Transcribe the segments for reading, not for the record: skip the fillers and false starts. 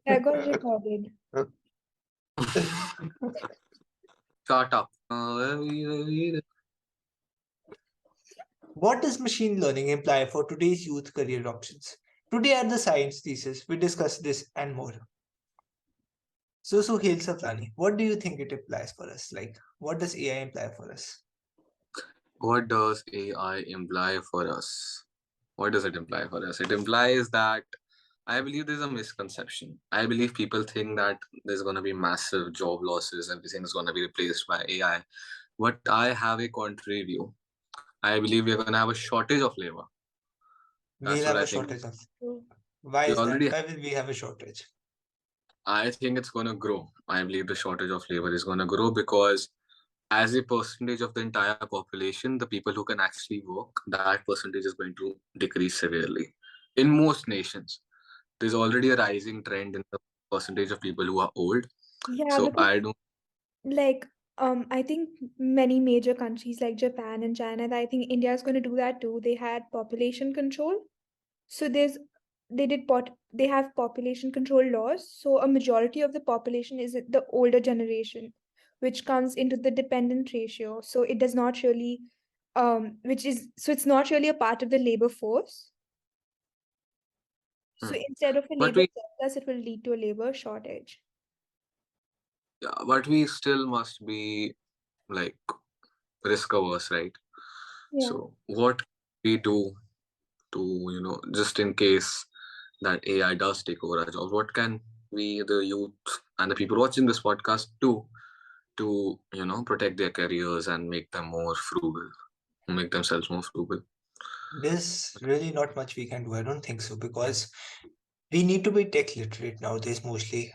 That got recorded. Shut up. What does machine learning imply for today's youth career options? Today at the Science Thesis, we discuss this and more. So, Suhail Saflani, what do you think it implies for us? Like, what does AI imply for us? What does AI imply for us? What does it imply for us? It implies that I believe there's a misconception. I believe people think that there's going to be massive job losses, everything is going to be replaced by AI. But I have a contrary view. I believe we're going to have a shortage of labor. We'll That's what have I a think. shortage of. True. Why We is that? already, Why will we have a shortage? I think it's going to grow. I believe the shortage of labor is going to grow because as a percentage of the entire population, the people who can actually work, that percentage is going to decrease severely. In most nations, there's already a rising trend in the percentage of people who are old. Yeah, So because I don't. like I think many major countries like Japan and China, I think India is going to do that too. They had population control. So they have population control laws. So a majority of the population is the older generation, which comes into the dependent ratio. So it does not really which is so it's not really a part of the labor force. So Hmm. instead of a But labor we, surplus, it will lead to a labor shortage. yeah, but we still must be like risk averse, right? Yeah. So what we do to, just in case that AI does take over our jobs, what can we, the youth and the people watching this podcast, do to, protect their careers and make them more frugal, make themselves more frugal? There's really not much we can do. I don't think so because we need to be tech literate nowadays mostly.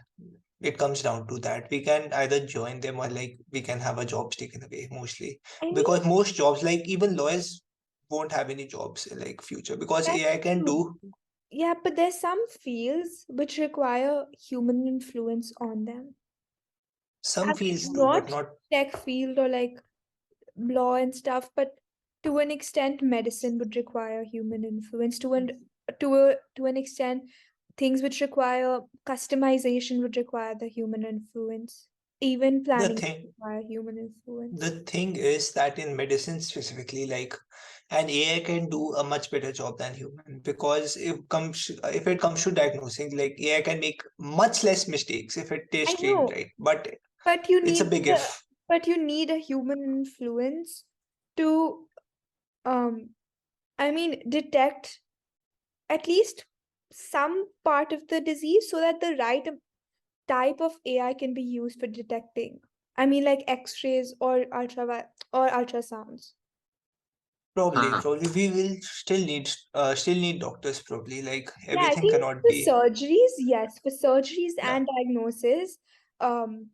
It comes down to that. We can either join them or like we can have our jobs taken away mostly. I mean, Because most jobs, like even lawyers won't have any jobs in like future because that's AI can true. do Yeah, but there's some fields which require human influence on them. some I mean, fields do, but not not tech field or like law and stuff, but to an extent, medicine would require human influence. To an extent, things which require customization would require the human influence. Even the planning thing. would require human influence. The thing is that in medicine specifically, like an AI can do a much better job than human because if it comes to diagnosing, like AI can make much less mistakes if it is I trained know, right. But but you it's a need big the if. but you need a human influence to um I mean detect at least some part of the disease so that the right type of AI can be used for detecting. I mean, like X-rays or ultrasounds. Probably, Huh. probably we will still need doctors. Probably like Yeah, I everything think cannot for be. surgeries, yes, for surgeries Yeah, and diagnosis, um,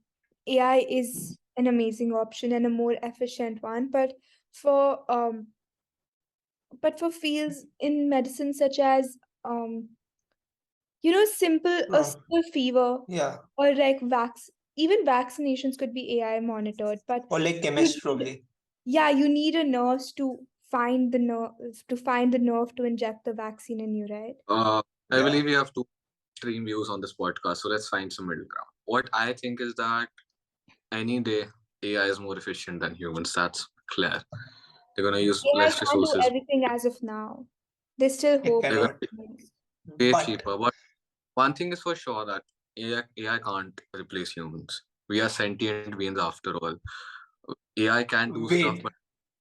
AI is an amazing option and a more efficient one. For um, but for fields in medicine such as simple a no, simple fever yeah, or like even vaccinations could be AI monitored, but or like you chemist need probably. yeah, you need a nurse to find the nerve to inject the vaccine in you, right? I Yeah, believe we have two extreme views on this podcast, so let's find some middle ground. What I think is that any day AI is more efficient than humans. That's clear. They're gonna use AI less can't do resources. everything as of now. There's still it hope. They're gonna cannot. be Yes. way But cheaper. But one thing is for sure that AI can't replace humans. We are sentient beings after all. AI can do stuff, wait, but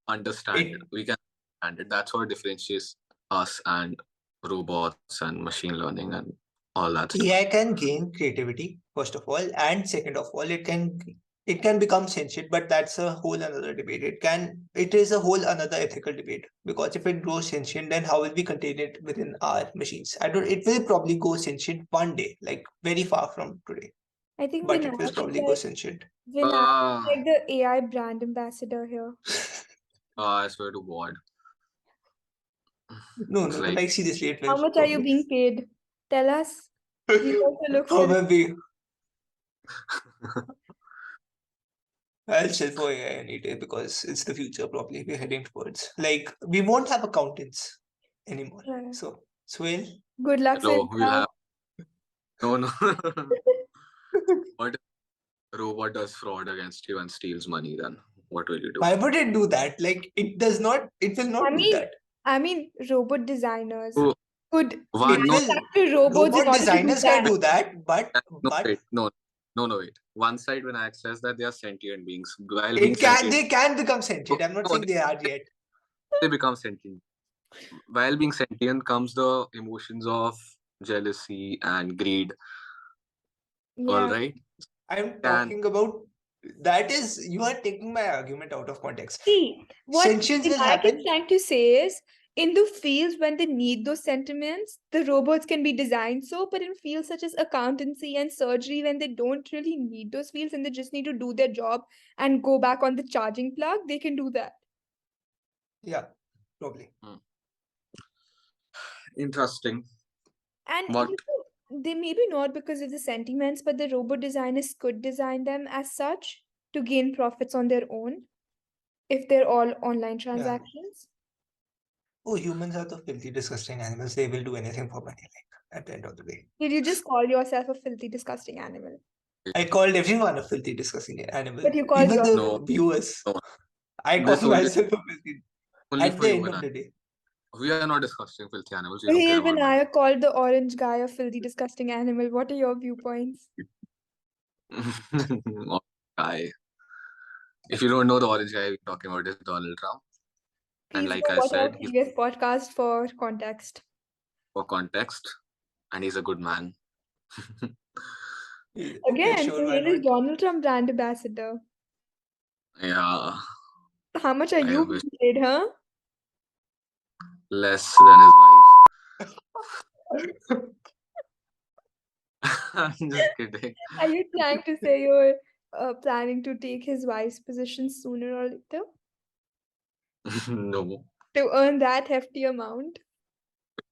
understand it. it We can understand it. That's what differentiates us and robots and machine learning and all that stuff. AI can gain creativity, first of all, and second of all, it can become sentient, but that's a whole another debate. It is a whole another ethical debate because if it grows sentient, then how will we contain it within our machines? I don't. It will probably go sentient one day, like very far from today, I think but it will Vinash is probably go like sentient. Vinash is Uh, like the AI brand ambassador here. I swear to God. No, It's no, like, like seriously, it will How much are you probably. being paid? Tell us. We also look How for it. maybe I'll chill for AI any day because it's the future. Probably we're heading towards like we won't have accountants. anymore. Right. So, Swale, Good luck, Hello, we'll Sylvia. have no, no. What if a robot does fraud against you and steals money? Then what will you do? why would it do that? Like, it does not, it will I not do mean, that. I mean, robot designers So could one It no, manufacture robots in robot order to do designers can that. do that, no but wait, no wait. One side when I says that they are sentient beings, while being it can, sentient, they can become sentient. I'm not no, saying they are yet. they become sentient. While being sentient comes the emotions of jealousy and greed. All Yeah. right, I'm can talking about that is you are taking my argument out of context. See, what Sentience will Vinayak is happen. trying to say is in the fields when they need those sentiments, the robots can be designed so, but in fields such as accountancy and surgery, when they don't really need those fields and they just need to do their job and go back on the charging plug, they can do that. Yeah, probably. Hmm. Interesting. And What they maybe not because of the sentiments, but the robot designers could design them as such to gain profits on their own if they're all online Yeah. transactions. Oh, humans are the filthy, disgusting animals. They will do anything for money, like at the end of the day. Did you just call yourself a filthy, disgusting animal? I called everyone a filthy, disgusting animal. But you called Even yourself. no the viewers. no I call this myself a filthy only at for the you end and of I. the day. We are not discussing filthy animals. We don't care Hey, about men. Vinaya called the orange guy a filthy, disgusting animal. What are your viewpoints? Guy. If you don't know the orange guy we're talking about is Donald Trump. And Please like go I watch our said, he's previous podcast for context. for context and he's a good man. Okay, Again, sure, why Sahel is not? Donald Trump brand ambassador. Yeah, How much are I you wish being paid, huh? less than his wife. I'm just kidding. Are you trying to say you're planning to take his wife's position sooner or later No, to earn that hefty amount?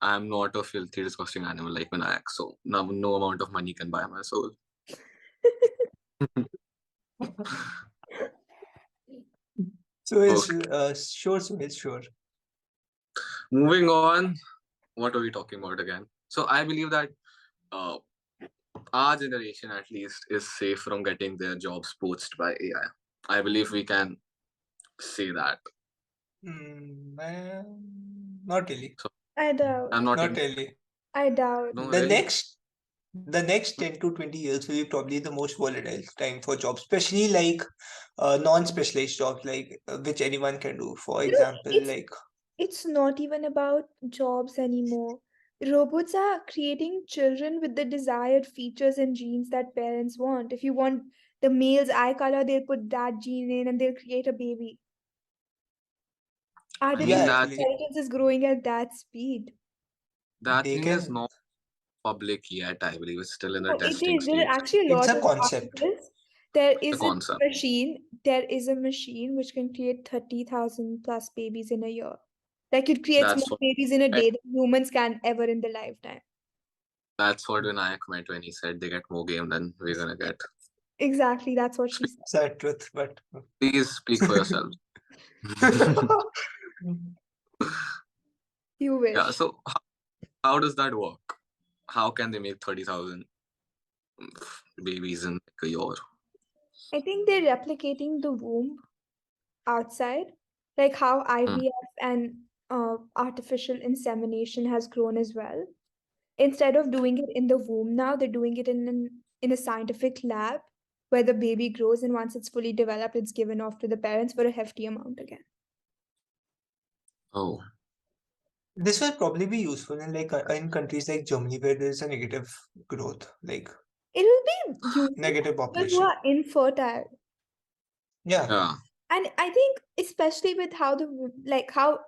I'm not a filthy, disgusting animal like Vinayak. So no amount of money can buy my soul. So it's Okay. sure, so it's sure. Moving on. What are we talking about again? So I believe that uh, our generation at least is safe from getting their jobs poached by AI. I believe we can say that. Not really. So I doubt. I'm not Not in. really. I doubt. No, The really. next 10 to 20 years will be probably the most volatile time for jobs, especially like non-specialized jobs, like which anyone can do. For You know, example, it's like it's not even about jobs anymore. Robots are creating children with the desired features and genes that parents want. If you want the male's eye color, they'll put that gene in and they'll create a baby. I yeah, mean Artificial that actually intelligence is growing at that speed. that they thing is can. not public yet. I believe it's still in the No, it testing is. There are stage. actually a It's lot a of concept. articles. There The is a concept. machine. There is a machine which can create 30,000 plus babies in a year. Like it creates That's more what babies in a I, day than humans can ever in their lifetime. that's what Vinayak meant when he said they get more game than we're gonna get. Exactly, that's what she said. Sad truth, but Please speak for yourself. You Yeah. wish. So how does that work? How can they make 30,000 babies in like a year? I think they're replicating the womb outside, like how Hmm. IVF and artificial insemination has grown as well. Instead of doing it in the womb now, they're doing it in a scientific lab where the baby grows, and once it's fully developed, it's given off to the parents for a hefty amount again. Oh, this will probably be useful in like in countries like Germany where there is a negative growth, like It will be useful negative for people who population. are infertile. Yeah, yeah. And I think especially with how how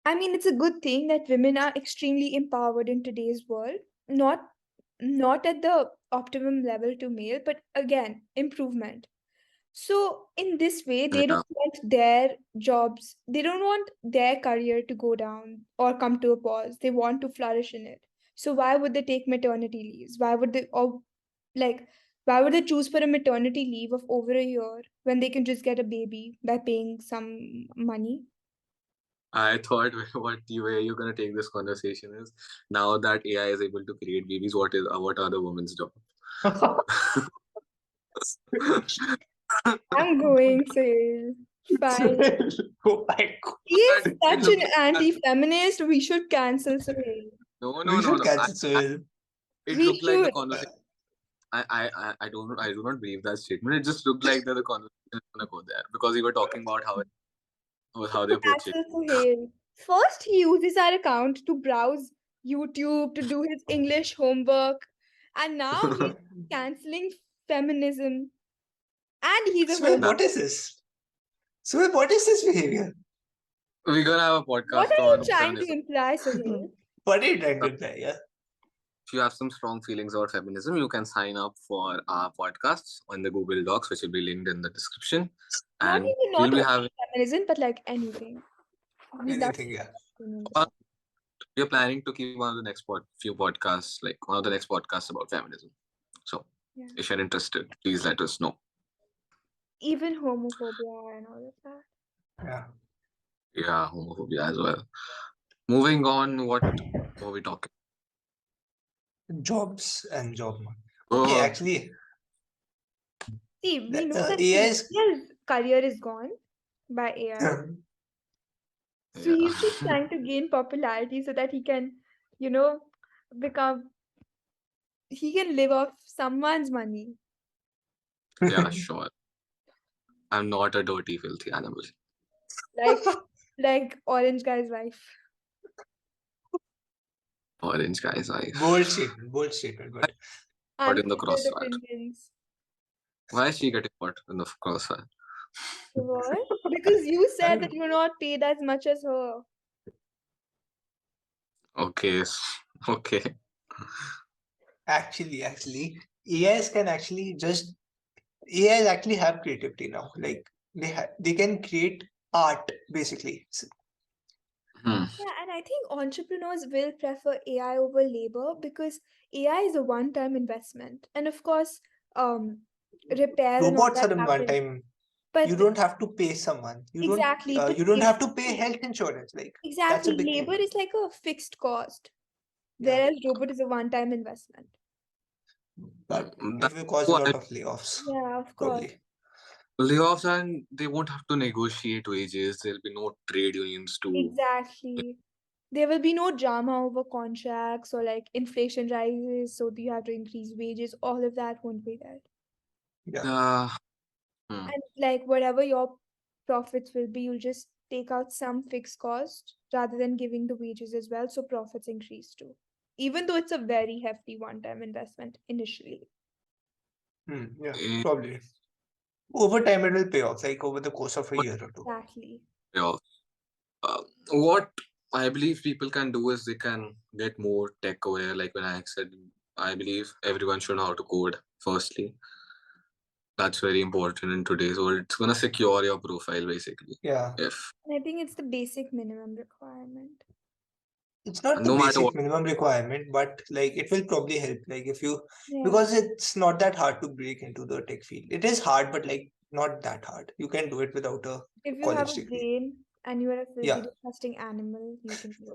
I mean, it's a good thing that women are extremely empowered in today's world. Not not at the optimum level to male, but again, improvement. So in this way, they Yeah. don't want their jobs, they don't want their career to go down or come to a pause. They want to flourish in it. So why would they take maternity leaves? Why would they or like why would they choose for a maternity leave of over a year when they can just get a baby by paying some money? I thought what you where you're gonna take this conversation is now that AI is able to create babies, what are the women's job? I'm going, Sahil. Fine. Oh my God. He is But it such an looked like that. anti-feminist. We should cancel Sahil. No, no, We no, should no. cancel Sohail. It We looked like the should. conversation. I do not believe that statement. It just looked like that the conversation is gonna go there because we were talking about how they approach it. Cancel Sahil. First, he uses our account to browse YouTube, to do his English homework, and now he's canceling feminism. And he's a Sohail, That homo. what is this? Sohail, what is this behavior? we're gonna have a What podcast are you on trying to feminism. imply, Sahil? What are you trying to imply? Yeah. If you have some strong feelings about feminism, you can sign up for our podcasts on the Google Docs, which will be linked in the description. Not And even we'll not be only having feminism, but like anything. We love Anything, yeah. opinions. uh, we're planning to keep one of the next few podcasts, like one of the next podcasts about feminism. So Yeah. if you're interested, please let us know. Even homophobia and all of that. Yeah. Yeah, homophobia as well. Moving on, what were we talking? Jobs and job market. Okay, Oh, actually, See, we know that AI is. India's career is gone by AI. So yeah. he's just trying to gain popularity so that he can, you know, become, he can live off someone's money. Yeah, sure. I'm not a dirty, filthy animal. Like, like Orange Guy's wife. Orange guy's Bold wife. statement, bold statement, Why but got in the Unfiltered crossfire? opinions. Why is she getting caught in the crossfire? What? Because you I said don't that know. you're not paid as much as her. Okay, okay. Actually, AIs can actually just AIs actually have creativity now. Like they can create art basically. Hmm. Yeah, and I think entrepreneurs will prefer AI over labor because AI is a one-time investment. And of course, repair and all Robots that are in one happens. time. You But don't have to pay someone. exactly, but You don't have to pay health insurance. Like that's a exactly, big labor thing. is like a fixed cost, Yeah, whereas robot is a one-time investment. but it That's will cause a why lot of layoffs Yeah, of course. probably. layoffs and they won't have to negotiate wages. There'll be no trade unions to. Exactly. There will be no drama over contracts or like inflation rises, so you have to increase wages. All of that won't be there. Yeah. Uh, hmm. And like whatever your profits will be, you'll just take out some fixed cost rather than giving the wages as well. So profits increase too. Even though it's a very hefty one-time investment initially. Yeah, Eh, probably. Over time, it will pay off, like over the course of a what year or two. Exactly. layoffs? What I believe people can do is they can get more tech aware. Like when I said, I believe everyone should know how to code. Firstly, that's very important in today's world. It's gonna secure your profile basically. Yeah. If And I think it's the basic minimum requirement. It's not the no matter what, basic minimum requirement, but like it will probably help. Like if you, Yeah. because it's not that hard to break into the tech field. It is hard, but like not that hard. You can do it without a If you have college a degree. brain and you are a filthy, Yeah. disgusting animal, you can do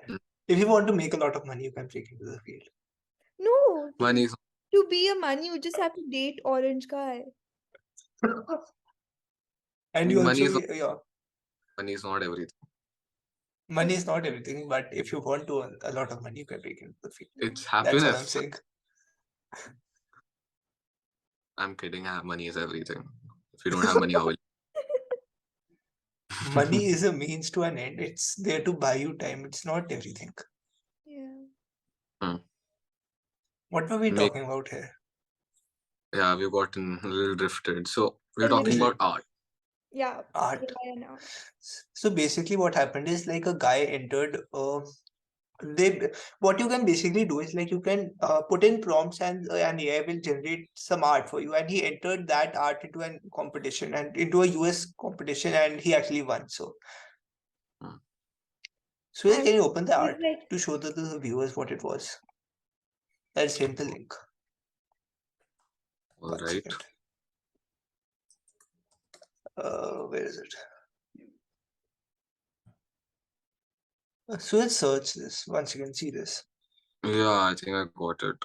it. If you want to make a lot of money, you can break into the field. No, money is to be a man, you just have to date Orange Guy. And you money also, is not, yeah, money is not everything. money is not everything, but if you want to earn a lot of money, you can break into the field. It's That's all I'm happiness. saying. I'm kidding. Money is everything. If you don't have money, how will Money you? is a means to an end. It's there to buy you time. It's not everything. Yeah. Hmm. What were we Make talking about here? Yeah, we've gotten a little drifted. So A we're talking little, about art. yeah, Art. yeah, now. So basically, what happened is like a guy entered. They what you can basically do is like you can put in prompts and an AI will generate some art for you. And he entered that art into a competition and into a US competition, and he actually won. Hmm. So And can you open the he's art like, to show the viewers what it was? I'll send the link. All One right. second. Where is it? So let's search this once you can see this. Yeah, I think I got it.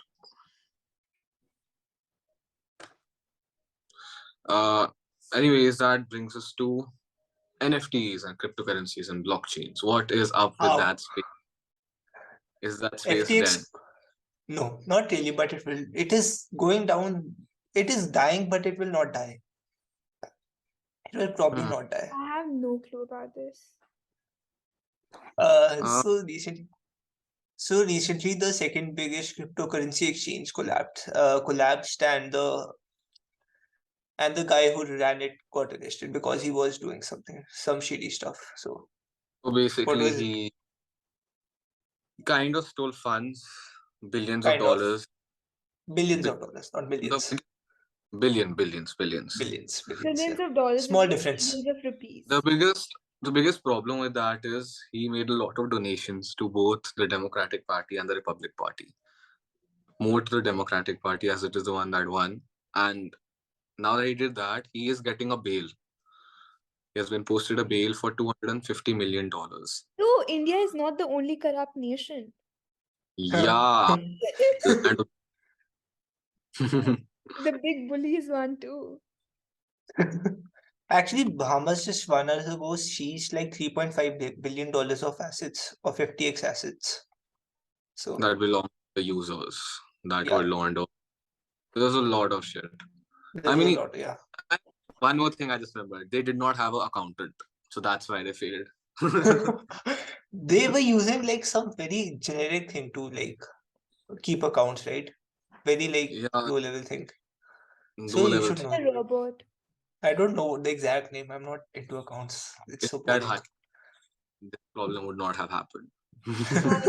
Uh, anyways, that brings us to NFTs and cryptocurrencies and blockchains. What is up with that How space? Is that space dead? FTX? No, not really, but it will. It is going down. It is dying, but it will not die. It will probably Hmm. not die. I have no clue about this. Uh, Uh, so recently, so recently, the second biggest cryptocurrency exchange collapsed, and the guy who ran it got arrested because he was doing some shady stuff. So so what basically, was it? he kind of stole funds, billions of Kind of dollars, billions bi- of dollars, not the millions, billions. billions. Yeah, Billions of dollars is small like difference. billions of The rupees. biggest the biggest problem with that is he made a lot of donations to both the Democratic Party and the Republic Party. More to the Democratic Party as it is the one that won. And now that he did that, he is getting a bail. He has been posted a bail for $250 million. So India is not the only corrupt nation. Yeah, land The big bullies one too. Actually, Bahamas just 1 hour ago seized like $3.5 billion of assets, of FTX assets. So that belong to the users that were yeah, laundered. There's a lot of shit. I there's a mean, lot. Yeah. one more thing I just remembered. They did not have an accountant. So that's why they failed. They were using like some very generic thing to like keep accounts, right? Very like Yeah, low level thing. So low you level should thing. know. A robot. I don't know the exact name. I'm not into accounts. It's If so that boring. happened, this problem would not have happened. I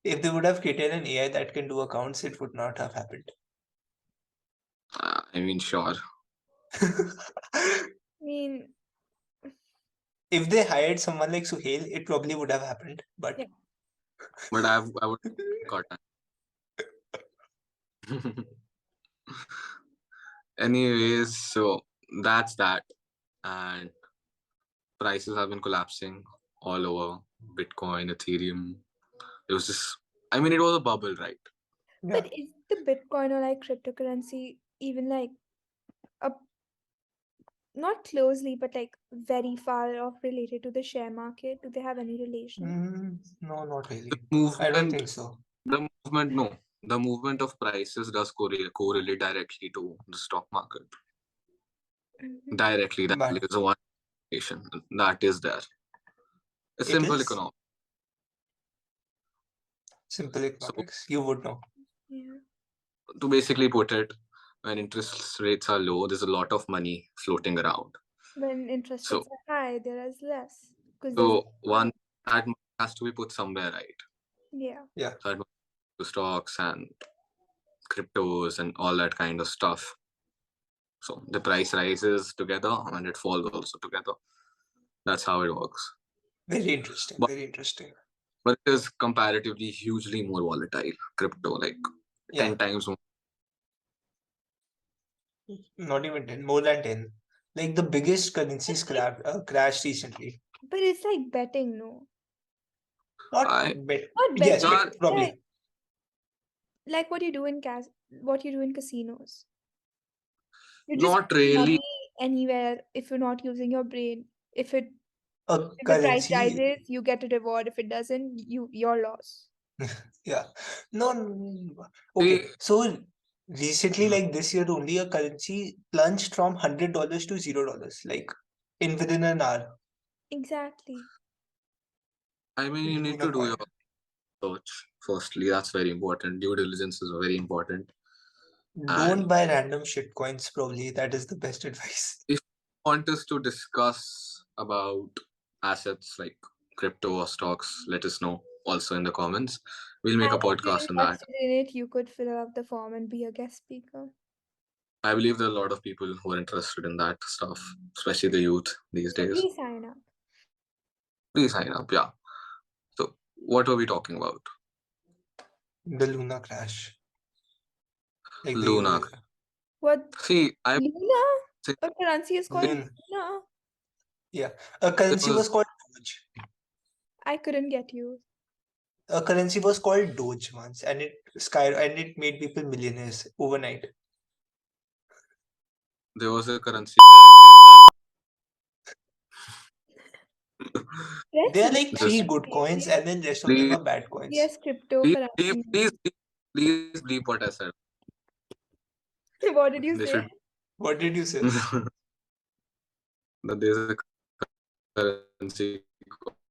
If they would have created an AI that can do accounts, it would not have happened. I mean, sure. mean, If they hired someone like Suhail, it probably would have happened. But yeah. But I would got that. Anyways, so that's that. And prices have been collapsing all over Bitcoin, Ethereum. It was just, I mean, it was a bubble, right? yeah. But is the Bitcoin or like cryptocurrency even like a not closely, but like very far off related to the share market? Do they have any relation? No, not The really. I don't movement, think so. no, the movement of prices does correlate directly to the stock market. Mhm. Directly, that But is a one relation that is there. It's it simple is economics. simple So economics. You would know. Yeah. to basically put it, when interest rates are low, there's a lot of money floating around. When interest So, rates are high, there is less because there's so one that money has to be put somewhere, right? yeah. Yeah. So that money to stocks and cryptos and all that kind of stuff. So the price rises together and it falls also together. That's how it works. Very interesting. But Very interesting. but it is comparatively hugely more volatile. Crypto, like Yeah. 10 times more. Not even 10, more than 10. Like the biggest But currencies it, crashed recently. but it's like betting, no? Not I bet. Not Yes, betting. yeah, but Like probably. like what you do in casinos. You just not put really. money anywhere if you're not using your brain. If it A if the price currency. rises, you get a reward. If it doesn't, your loss. Yeah. No, okay. See, So recently, like this year only, a currency plunged from $100 to $0, like in within an hour. Exactly. I mean, you need Luna to do your coin. research firstly. That's very important. Due diligence is very important. Don't And buy random shit coins, probably. That is the best advice. if you want us to discuss about assets like crypto or stocks, let us know also in the comments. We'll make a And if you're podcast on that. interested in it, you could fill out the form and be a guest speaker. I believe there are a lot of people who are interested in that stuff, especially the youth these So days. please sign up. Please sign up. Yeah. So, what were we talking about? The Luna crash, like the Luna. US. What See, I Luna? think A currency is called Luna. Luna. Yeah. A there currency was was called Doge. I couldn't get you. A currency was called Doge once, and it made people millionaires overnight. There was a currency called green card. There are Let's like learn three Just good something. coins, Yes, and then rest of them please, are bad coins. yes, crypto please, for please, asking please, me. please bleep what I said. What did you They say? should What did you say? that there's a currency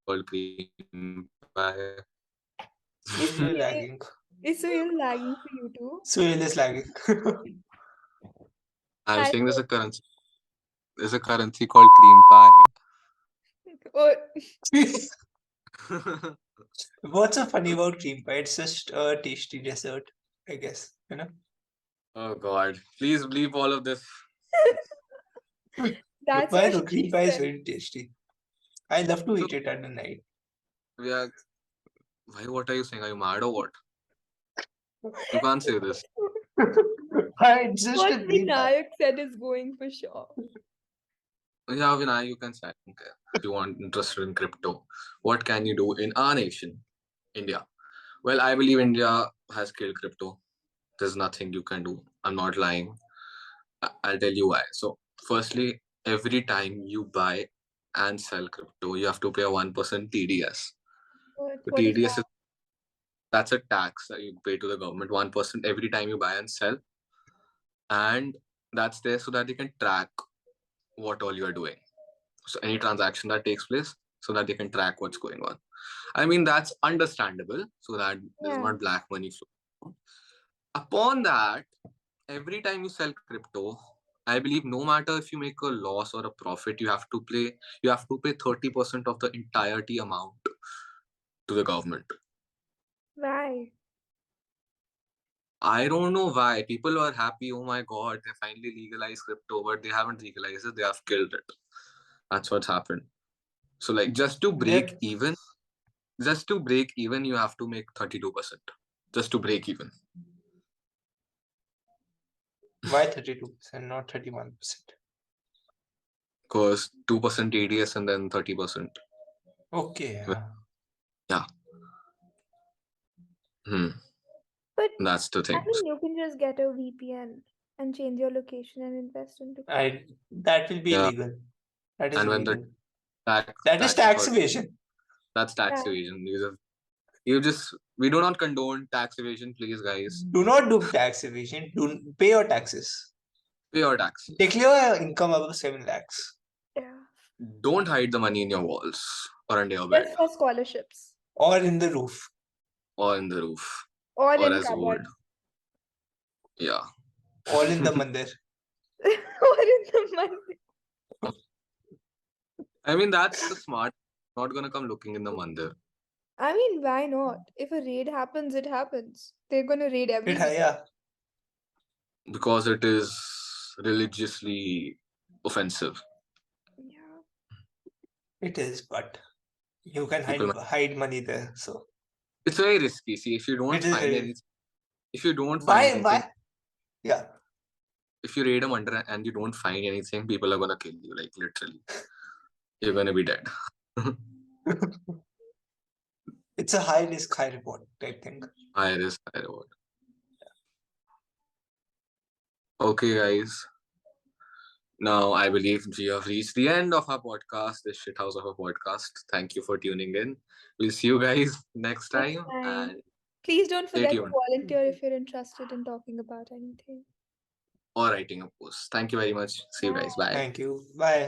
called cream pie. Still you're Yeah, lagging. it's so you're lagging for you too. Suhail is lagging. I'm I saying there's a currency called cream pie. oh, What's so funny about cream pie? It's just a tasty dessert, I guess. You know. Oh God! Please bleep all of this. that's Why what no? Cream she pie is said. very tasty. I love to So eat it at the night. we are. Why? What are you saying? Are you mad or what? You can't say this. It's just What a cream pie. Vinayak said is going for sure. Yeah, Vinay, you can say. I don't care. If you want interested in crypto, what can you do in our nation, India? Well, I believe India has killed crypto. There's nothing you can do. I'm not lying. I'll tell you why. So, firstly, every time you buy and sell crypto, you have to pay a 1% TDS. The What is TDS that? is that's a tax that you pay to the government, 1% every time you buy and sell, and that's there so that they can track what all you are doing. So any transaction that takes place, so that they can track what's going on. I mean, that's understandable, so that there's Yeah. not black money flow. Upon that, every time you sell crypto, I believe no matter if you make a loss or a profit, you have to pay 30% of the entirety amount to the government. Why? I don't know why. People are happy, oh my god, they finally legalized crypto, but they haven't legalized it, they have killed it. That's what's happened. So like Yep. just to break even, you have to make 32%. Just to break even. Why 32%, not 31%? Because 2% TDS and then 30%. Okay, yeah. Yeah. Hmm. But That's the I thing. mean, you can just get a VPN and change your location and invest into crypto. That will be Yeah. illegal. That is And when the illegal. That is tax tax authority, evasion. that's tax Yeah. evasion. You just we do not condone tax evasion, please guys. Do not do tax evasion. Do pay your taxes. Pay your taxes. Declare your income above 7 lakhs. Yeah. Don't hide the money in your walls or under your bed Just for scholarships Or in the roof. or in the roof or or in as gold. cupboards Yeah. Or in the mandir. or in the money. I mean, that's the smart. Not gonna come looking in the mandir I mean, why not? If a raid happens, it happens. They're gonna raid everywhere. Yeah, because it is religiously offensive. Yeah. it is, but you can People, hide money there. So it's very risky. See, it is very. if you don't find Why? anything, Yeah. if you raid a mandir and you don't find anything, people are gonna kill you. Like literally, you're gonna be dead. It's a high risk, high reward type thing. High risk, high reward. Okay, guys. Now I believe we have reached the end of our podcast, this shithouse of a podcast. Thank you for tuning in. We'll see you guys next Next time time. and Please don't stay forget to tuned volunteer if you're interested in talking about anything. or writing a post. Thank you very much. See you Bye. guys. Bye. Thank you. Bye.